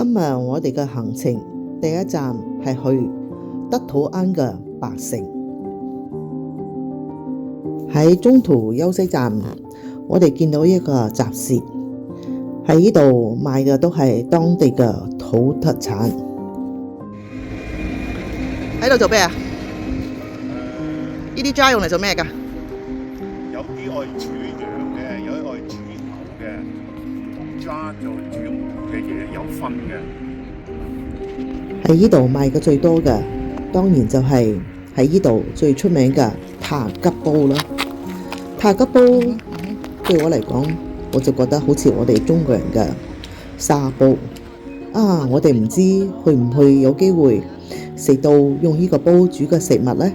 今日我哋嘅行程第一站係去德土安嘅白城。喺中途休息站，我哋見到一個集市，喺呢度賣嘅都係當地嘅土特產。喺度做咩啊？呢啲渣用嚟做咩㗎？有啲愛煮羊嘅，有啲愛煮牛嘅，唔同渣做煮嘅嘢有分嘅。喺呢度賣嘅最多嘅，當然就係喺呢度最出名嘅塔吉煲啦。塔吉煲對我嚟講，我就覺得好似我哋中國人嘅沙煲啊！我哋唔知去唔去有機會食到用呢個煲煮嘅食物呢？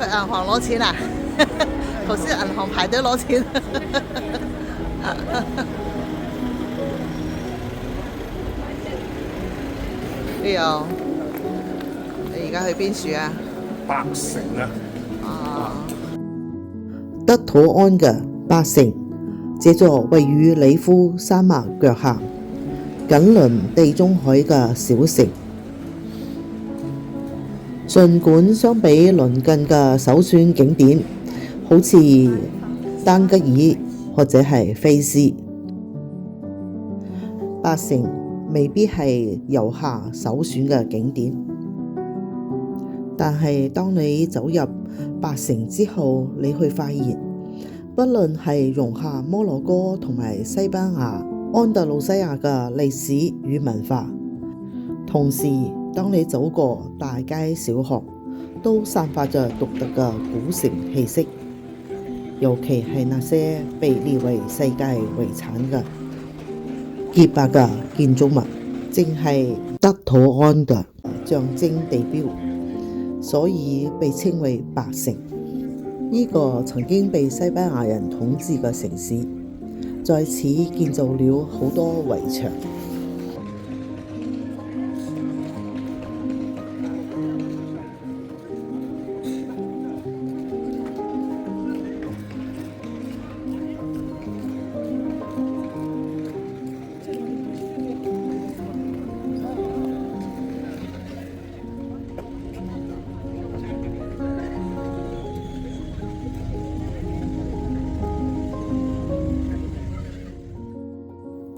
去銀行攞錢啊！頭先銀行排隊攞錢。你而家去邊處啊？白城啊！德土安嘅白城，這座位於里夫山脈腳下，緊鄰地中海嘅小城。儘管相比鄰近嘅首選景點，好似丹吉爾或者係菲斯，白城未必係遊客首選嘅景點。但係當你走入白城之後，你會發現，不論係融合摩洛哥同埋西班牙、安達魯西亞嘅歷史與文化，同時當你走過大街小巷，都散發着獨特嘅古城氣息。尤其係那些被列為世界遺產嘅潔白嘅建築物，正係德土安嘅象徵地標，所以被稱為白城。呢個曾經被西班牙人統治嘅城市，在此建造了好多圍牆。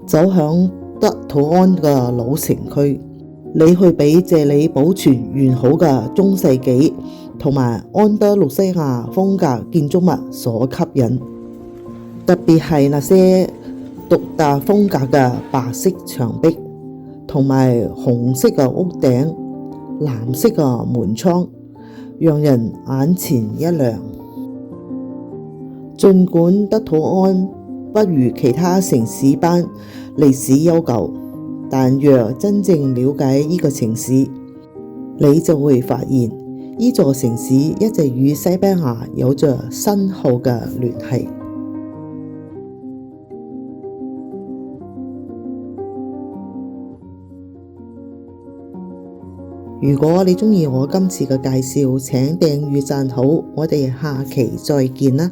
走向德土安嘅老城區，你去俾這裡保存完好嘅中世紀同埋安德魯西亞風格建築物所吸引，特別係那些獨特風格嘅白色牆壁同埋紅色嘅屋頂、藍色嘅門窗，讓人眼前一亮。儘管德土安不如其他城市般歷史悠久，但若真正了解呢個城市，你就會發現呢座城市一直與西班牙有着深厚嘅聯繫。如果你鍾意我今次嘅介紹，請訂閱讚好，我哋下期再見啦！